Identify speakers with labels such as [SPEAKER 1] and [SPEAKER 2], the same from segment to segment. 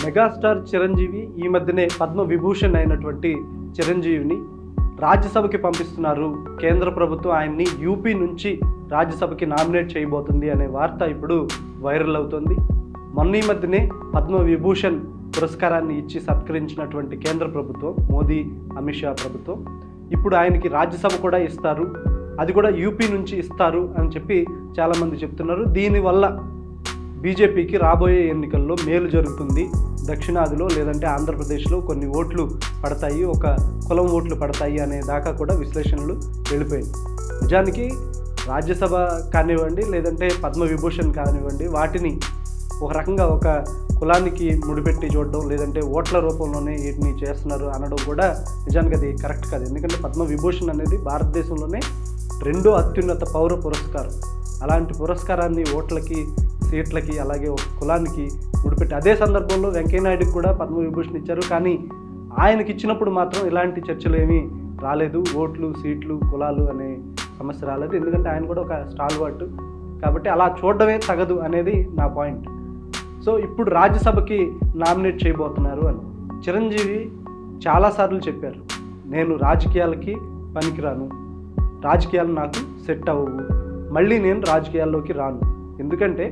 [SPEAKER 1] Megastar Chiranjeevi ఈ మధ్యనే పద్మ విభూషణ్ అయినటువంటి చిరంజీవిని రాజ్యసభకి పంపిస్తున్నారు. కేంద్ర ప్రభుత్వం ఆయన్ని యూపీ నుంచి రాజ్యసభకి నామినేట్ చేయబోతుంది అనే వార్త ఇప్పుడు వైరల్ అవుతుంది. మొన్న ఈ మధ్యనే పద్మ విభూషణ్ పురస్కారాన్ని ఇచ్చి సత్కరించినటువంటి కేంద్ర ప్రభుత్వం, మోదీ అమిత్ షా ప్రభుత్వం, ఇప్పుడు ఆయనకి రాజ్యసభ కూడా ఇస్తారు, అది కూడా యూపీ నుంచి ఇస్తారు అని చెప్పి చాలామంది చెప్తున్నారు. దీనివల్ల బీజేపీకి రాబోయే ఎన్నికల్లో మేలు జరుగుతుంది. దక్షిణాదిలో లేదంటే ఆంధ్రప్రదేశ్లో కొన్ని ఓట్లు పడతాయి, ఒక కులం ఓట్లు పడతాయి అనే దాకా కూడా విశ్లేషణలు వెళ్ళిపోయింది. నిజానికి రాజ్యసభ కానివ్వండి లేదంటే పద్మ విభూషణ్ కానివ్వండి, వాటిని ఒక రకంగా ఒక కులానికి ముడిపెట్టి చూడడం లేదంటే ఓట్ల రూపంలోనే వీటిని చేస్తున్నారు అనడం కూడా నిజానికి అది కరెక్ట్ కాదు. ఎందుకంటే పద్మ విభూషణ్ అనేది భారతదేశంలోనే రెండో అత్యున్నత పౌర పురస్కారం. అలాంటి పురస్కారాన్ని ఓట్లకి, సీట్లకి, అలాగే ఒక కులానికి ముడిపెట్టి, అదే సందర్భంలో వెంకయ్యనాయుడికి కూడా పద్మ విభూషణ్ ఇచ్చారు. కానీ ఆయనకి ఇచ్చినప్పుడు మాత్రం ఇలాంటి చర్చలు ఏమీ రాలేదు. ఓట్లు, సీట్లు, కులాలు అనే సమస్య రాలేదు. ఎందుకంటే ఆయన కూడా ఒక స్టాల్వర్ట్ కాబట్టి అలా చూడడమే తగదు అనేది నా పాయింట్. సో ఇప్పుడు రాజ్యసభకి నామినేట్ చేయబోతున్నారు అని చిరంజీవి చాలాసార్లు చెప్పారు, నేను రాజకీయాలకి పనికిరాను, రాజకీయాలు నాకు సెట్ అవ్వవు, మళ్ళీ నేను రాజకీయాల్లోకి రాను. ఎందుకంటే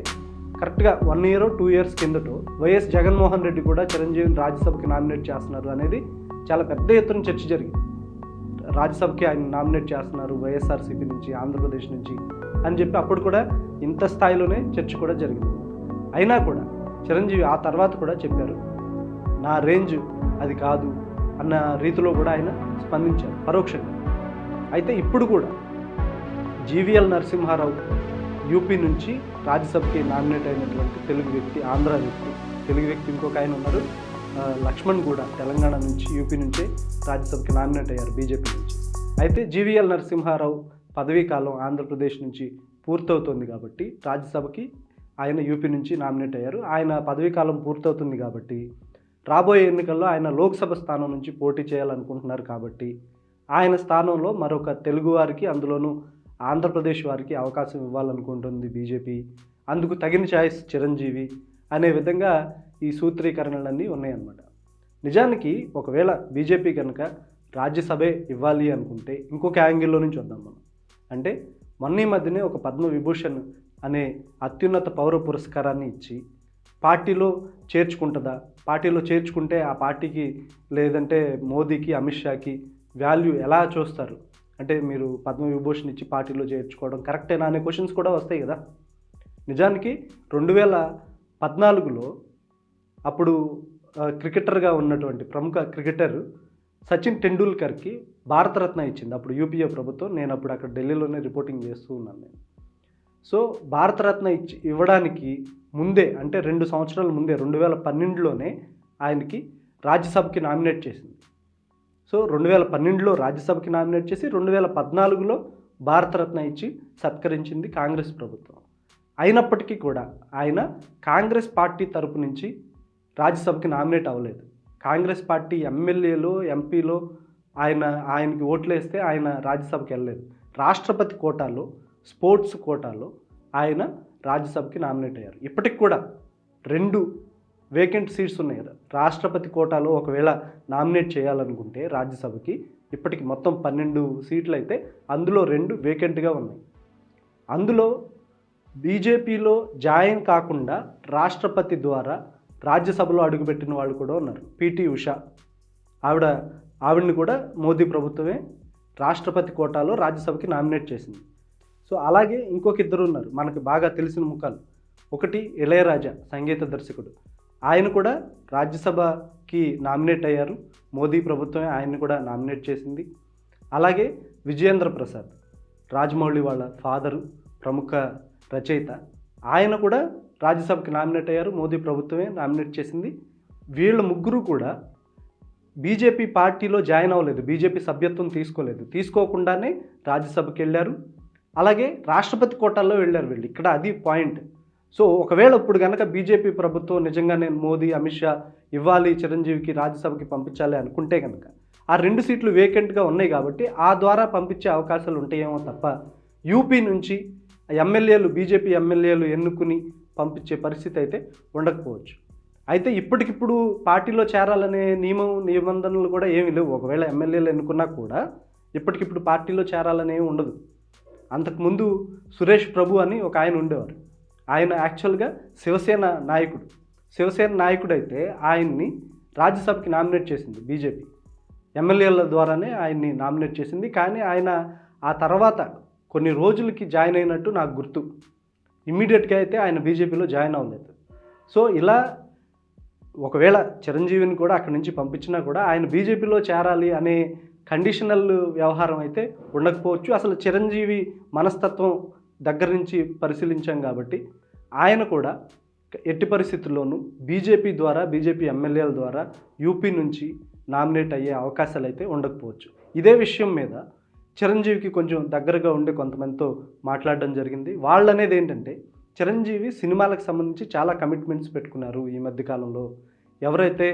[SPEAKER 1] కరెక్ట్గా 1 year 2 years కిందటో వైఎస్ జగన్మోహన్ రెడ్డి కూడా చిరంజీవిని రాజ్యసభకి నామినేట్ చేస్తున్నారు అనేది చాలా పెద్ద ఎత్తున చర్చ జరిగింది. రాజ్యసభకి ఆయన నామినేట్ చేస్తున్నారు వైఎస్ఆర్సీపీ నుంచి, ఆంధ్రప్రదేశ్ నుంచి అని చెప్పి అప్పుడు కూడా ఇంత స్థాయిలోనే చర్చ కూడా జరిగింది. అయినా కూడా చిరంజీవి ఆ తర్వాత కూడా చెప్పారు, నా రేంజ్ అది కాదు అన్న రీతిలో కూడా ఆయన స్పందించారు పరోక్షంగా. అయితే ఇప్పుడు కూడా జీవీఎల్ నరసింహారావు యూపీ నుంచి రాజ్యసభకి నామినేట్ అయినటువంటి తెలుగు వ్యక్తి, ఆంధ్ర వ్యక్తి, తెలుగు వ్యక్తి ఇంకొక ఆయన ఉన్నారు, లక్ష్మణ్ కూడా తెలంగాణ నుంచి, యూపీ నుంచే రాజ్యసభకి నామినేట్ అయ్యారు బీజేపీ నుంచి. అయితే జీవీఎల్ నరసింహారావు పదవీ కాలం ఆంధ్రప్రదేశ్ నుంచి పూర్తవుతుంది కాబట్టి రాజ్యసభకి ఆయన యూపీ నుంచి నామినేట్ అయ్యారు. ఆయన పదవీ కాలం పూర్తవుతుంది కాబట్టి రాబోయే ఎన్నికల్లో ఆయన లోక్సభ స్థానం నుంచి పోటీ చేయాలనుకుంటున్నారు. కాబట్టి ఆయన స్థానంలో మరొక తెలుగు వారికి, అందులోనూ ఆంధ్రప్రదేశ్ వారికి అవకాశం ఇవ్వాలనుకుంటుంది బీజేపీ. అందుకు తగిన ఛాయిస్ చిరంజీవి అనే విధంగా ఈ సూత్రీకరణలన్నీ ఉన్నాయన్నమాట. నిజానికి ఒకవేళ బీజేపీ కనుక రాజ్యసభే ఇవ్వాలి అనుకుంటే ఇంకొక యాంగిల్లో నుంచి వద్దాం మనం. అంటే మొన్న ఈ మధ్యనే ఒక పద్మ విభూషణ్ అనే అత్యున్నత పౌర పురస్కారాన్ని ఇచ్చి పార్టీలో చేర్చుకుంటుందా, పార్టీలో చేర్చుకుంటే ఆ పార్టీకి లేదంటే మోదీకి, అమిత్ షాకి వాల్యూ ఎలా చూస్తారు, అంటే మీరు పద్మ విభూషణ్ ఇచ్చి పార్టీలో చేర్చుకోవడం కరెక్టేనా అనే క్వశ్చన్స్ కూడా వస్తాయి కదా. నిజానికి 2014లో అప్పుడు క్రికెటర్గా ఉన్నటువంటి ప్రముఖ క్రికెటర్ సచిన్ టెండూల్కర్కి భారతరత్న ఇచ్చింది అప్పుడు యూపీఏ ప్రభుత్వం. నేను అప్పుడు అక్కడ ఢిల్లీలోనే రిపోర్టింగ్ చేస్తూ ఉన్నాను నేను. సో భారతరత్న ఇవ్వడానికి ముందే, అంటే 2 సంవత్సరాల ముందే 2012లోనే ఆయనకి రాజ్యసభకి నామినేట్ చేసింది. సో 2012లో రాజ్యసభకి నామినేట్ చేసి 2014లో భారతరత్న ఇచ్చి సత్కరించింది కాంగ్రెస్ ప్రభుత్వం. అయినప్పటికీ కూడా ఆయన కాంగ్రెస్ పార్టీ తరపు నుంచి రాజ్యసభకి నామినేట్ అవ్వలేదు. కాంగ్రెస్ పార్టీ ఎమ్మెల్యేలో, ఎంపీలో ఆయనకి ఓట్లు వేస్తే ఆయన రాజ్యసభకి వెళ్ళలేదు. రాష్ట్రపతి కోటాలో, స్పోర్ట్స్ కోటాలో ఆయన రాజ్యసభకి నామినేట్ అయ్యారు. ఇప్పటికి కూడా 2 వేకెంట్ సీట్స్ ఉన్నాయి కదా. రాష్ట్రపతి కోటాలో ఒకవేళ నామినేట్ చేయాలనుకుంటే రాజ్యసభకి ఇప్పటికి మొత్తం 12 సీట్లు అయితే అందులో 2 వేకెంట్గా ఉన్నాయి. అందులో బీజేపీలో జాయిన్ కాకుండా రాష్ట్రపతి ద్వారా రాజ్యసభలో అడుగుపెట్టిన వాళ్ళు కూడా ఉన్నారు. పిటి ఉషా, ఆవిడని కూడా మోదీ ప్రభుత్వమే రాష్ట్రపతి కోటాలో రాజ్యసభకి నామినేట్ చేసింది. సో అలాగే ఇంకొక 2 ఉన్నారు మనకు బాగా తెలిసిన ముఖాలు. ఒకటి ఇళయరాజా, సంగీత దర్శకుడు, ఆయన కూడా రాజ్యసభకి నామినేట్ అయ్యారు. మోదీ ప్రభుత్వమే ఆయన్ని కూడా నామినేట్ చేసింది. అలాగే విజయేంద్ర ప్రసాద్, రాజమౌళి వాళ్ళ ఫాదరు, ప్రముఖ రచయిత, ఆయన కూడా రాజ్యసభకి నామినేట్ అయ్యారు. మోదీ ప్రభుత్వమే నామినేట్ చేసింది. వీళ్ళ ముగ్గురు కూడా బీజేపీ పార్టీలో జాయిన్ అవ్వలేదు, బీజేపీ సభ్యత్వం తీసుకోలేదు. తీసుకోకుండానే రాజ్యసభకి వెళ్ళారు. అలాగే రాష్ట్రపతి కోటాల్లో వెళ్ళారు వీళ్ళు. ఇక్కడ అది పాయింట్. సో ఒకవేళ ఇప్పుడు కనుక బీజేపీ ప్రభుత్వం నిజంగానే మోదీ, అమిత్ షా ఇవ్వాలి చిరంజీవికి రాజ్యసభకి పంపించాలి అనుకుంటే కనుక ఆ 2 సీట్లు వేకెంట్గా ఉన్నాయి కాబట్టి ఆ ద్వారా పంపించే అవకాశాలు ఉంటాయేమో తప్ప యూపీ నుంచి ఎమ్మెల్యేలు, బీజేపీ ఎమ్మెల్యేలు ఎన్నుకుని పంపించే పరిస్థితి అయితే ఉండకపోవచ్చు. అయితే ఇప్పటికిప్పుడు పార్టీలో చేరాలనే నిబంధనలు కూడా ఏమీ లేవు. ఒకవేళ ఎమ్మెల్యేలు ఎన్నుకున్నా కూడా ఇప్పటికిప్పుడు పార్టీలో చేరాలనే ఉండదు. అంతకుముందు సురేష్ ప్రభు అని ఒక ఆయన ఉండేవారు. ఆయన యాక్చువల్గా శివసేన నాయకుడు అయితే ఆయన్ని రాజ్యసభకి నామినేట్ చేసింది బీజేపీ. ఎమ్మెల్యేల ద్వారానే ఆయన్ని నామినేట్ చేసింది. కానీ ఆయన ఆ తర్వాత కొన్ని రోజులకి జాయిన్ అయినట్టు నాకు గుర్తు. ఇమ్మీడియట్గా అయితే ఆయన బీజేపీలో జాయిన్ అవ్వలేదు. సో ఇలా ఒకవేళ చిరంజీవిని కూడా అక్కడి నుంచి పంపించినా కూడా ఆయన బీజేపీలో చేరాలి అనే కండిషనల్ వ్యవహారం అయితే ఉండకపోవచ్చు. అసలు చిరంజీవి మనస్తత్వం దగ్గర నుంచి పరిశీలించాం కాబట్టి ఆయన కూడా ఎట్టి పరిస్థితుల్లోనూ బీజేపీ ఎమ్మెల్యేల ద్వారా యూపీ నుంచి నామినేట్ అయ్యే అవకాశాలు అయితే ఉండకపోవచ్చు. ఇదే విషయం మీద చిరంజీవికి కొంచెం దగ్గరగా ఉండే కొంతమందితో మాట్లాడడం జరిగింది. వాళ్ళు అనేది ఏంటంటే, చిరంజీవి సినిమాలకు సంబంధించి చాలా కమిట్మెంట్స్ పెట్టుకున్నారు ఈ మధ్యకాలంలో. ఎవరైతే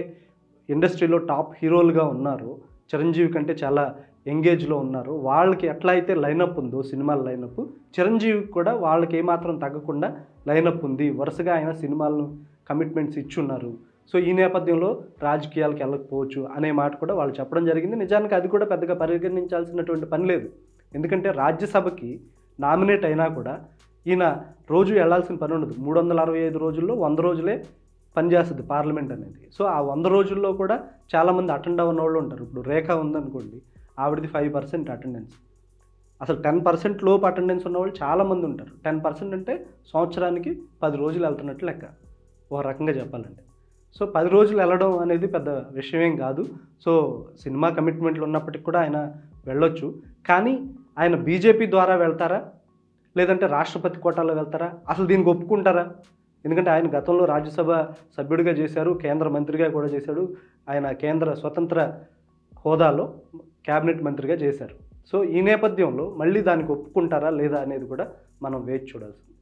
[SPEAKER 1] ఇండస్ట్రీలో టాప్ హీరోలుగా ఉన్నారో, చిరంజీవి కంటే చాలా ఎంగేజ్లో ఉన్నారో, వాళ్ళకి ఎట్లా అయితే లైనప్ ఉందో సినిమాల లైనప్, చిరంజీవికి కూడా వాళ్ళకి ఏమాత్రం తగ్గకుండా లైనప్ ఉంది. వరుసగా ఆయన సినిమాలను కమిట్మెంట్స్ ఇచ్చున్నారు. సో ఈ నేపథ్యంలో రాజకీయాలకు వెళ్ళకపోవచ్చు అనే మాట కూడా వాళ్ళు చెప్పడం జరిగింది. నిజానికి అది కూడా పెద్దగా పరిగణించాల్సినటువంటి పని లేదు. ఎందుకంటే రాజ్యసభకి నామినేట్ అయినా కూడా ఈయన రోజు వెళ్లాల్సిన పని ఉండదు. 365 రోజుల్లో 100 రోజులే పనిచేస్తుంది పార్లమెంట్ అనేది. సో ఆ 100 రోజుల్లో కూడా చాలామంది అటెండ్ అవ్వని వాళ్ళు ఉంటారు. ఇప్పుడు రేఖ ఉందనుకోండి, ఆవిడది 5% అటెండెన్స్. అసలు 10% లోపు అటెండెన్స్ ఉన్నవాళ్ళు చాలామంది ఉంటారు. 10% అంటే సంవత్సరానికి 10 రోజులు వెళ్తున్నట్టు లెక్క, ఒక రకంగా చెప్పాలంటే. సో 10 రోజులు వెళ్ళడం అనేది పెద్ద విషయమేం కాదు. సో సినిమా కమిట్మెంట్లు ఉన్నప్పటికి కూడా ఆయన వెళ్ళొచ్చు. కానీ ఆయన బీజేపీ ద్వారా వెళ్తారా, లేదంటే రాష్ట్రపతి కోటాలో వెళ్తారా, అసలు దీనికి ఒప్పుకుంటారా? ఎందుకంటే ఆయన గతంలో రాజ్యసభ సభ్యుడిగా చేశారు, కేంద్ర మంత్రిగా కూడా చేశాడు. ఆయన కేంద్ర స్వతంత్ర హోదాలో క్యాబినెట్ మంత్రిగా చేశారు. సో ఈ నేపథ్యంలో మళ్ళీ దానికి ఒప్పుకుంటారా లేదా అనేది కూడా మనం వేచి చూడాల్సింది.